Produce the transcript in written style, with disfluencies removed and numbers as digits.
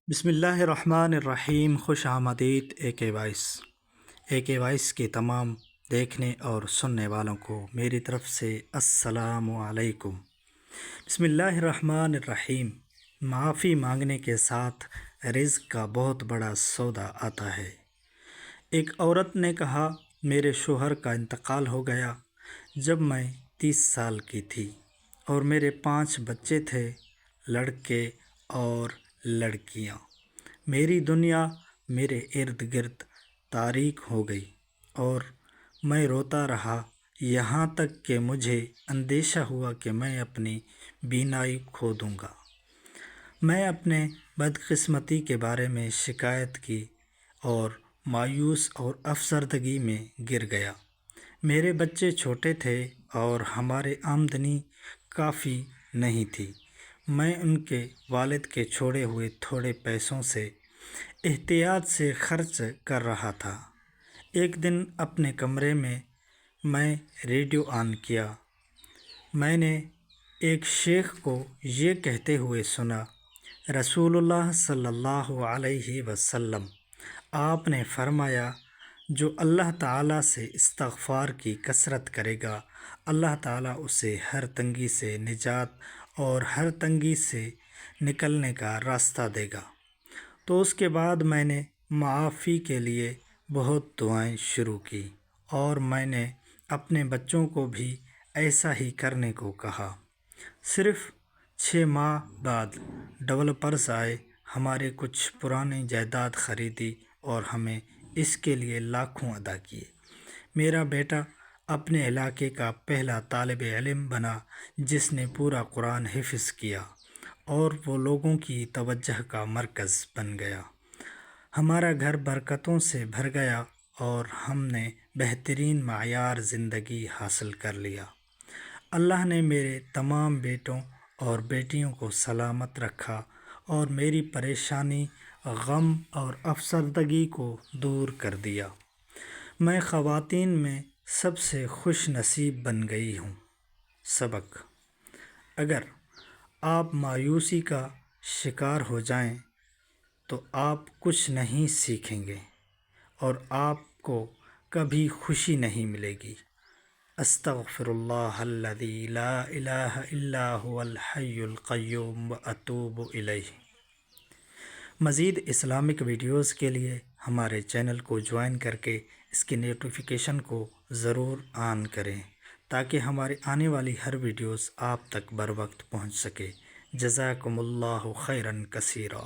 بسم اللہ الرحمن الرحیم۔ خوش آمدید اے کے وائس کے تمام دیکھنے اور سننے والوں کو میری طرف سے السلام علیکم۔ بسم اللہ الرحمن الرحیم۔ معافی مانگنے کے ساتھ رزق کا بہت بڑا سودا آتا ہے۔ ایک عورت نے کہا، میرے شوہر کا انتقال ہو گیا جب میں 30 سال کی تھی اور میرے 5 بچے تھے، لڑکے اور لڑکیاں۔ میری دنیا میرے ارد گرد تاریک ہو گئی اور میں روتا رہا، یہاں تک کہ مجھے اندیشہ ہوا کہ میں اپنی بینائی کھو دوں گا۔ میں اپنے بدقسمتی کے بارے میں شکایت کی اور مایوس اور افسردگی میں گر گیا۔ میرے بچے چھوٹے تھے اور ہماری آمدنی کافی نہیں تھی۔ میں ان کے والد کے چھوڑے ہوئے تھوڑے پیسوں سے احتیاط سے خرچ کر رہا تھا۔ ایک دن اپنے کمرے میں ریڈیو آن کیا۔ میں نے ایک شیخ کو یہ کہتے ہوئے سنا، رسول اللہ صلی اللہ علیہ وسلم آپ نے فرمایا، جو اللہ تعالیٰ سے استغفار کی کثرت کرے گا، اللہ تعالیٰ اسے ہر تنگی سے نجات اور ہر تنگی سے نکلنے کا راستہ دے گا۔ تو اس کے بعد میں نے معافی کے لیے بہت دعائیں شروع کی اور میں نے اپنے بچوں کو بھی ایسا ہی کرنے کو کہا۔ صرف 6 ماہ بعد ڈویلپرز آئے، ہمارے کچھ پرانی جائیداد خریدی اور ہمیں اس کے لیے لاکھوں ادا کیے۔ میرا بیٹا اپنے علاقے کا پہلا طالب علم بنا جس نے پورا قرآن حفظ کیا اور وہ لوگوں کی توجہ کا مرکز بن گیا۔ ہمارا گھر برکتوں سے بھر گیا اور ہم نے بہترین معیار زندگی حاصل کر لیا۔ اللہ نے میرے تمام بیٹوں اور بیٹیوں کو سلامت رکھا اور میری پریشانی، غم اور افسردگی کو دور کر دیا۔ میں خواتین میں سب سے خوش نصیب بن گئی ہوں۔ سبق: اگر آپ مایوسی کا شکار ہو جائیں تو آپ کچھ نہیں سیکھیں گے اور آپ کو کبھی خوشی نہیں ملے گی۔ استغفر اللہ الذی لا الہ الا هو الحی القیوم واتوب الیہ۔ مزید اسلامک ویڈیوز کے لیے ہمارے چینل کو جوائن کر کے اس کی نوٹیفیکیشن کو ضرور آن کریں تاکہ ہماری آنے والی ہر ویڈیوز آپ تک بر وقت پہنچ سکے۔ جزاکم اللہ خیرا کثیرا۔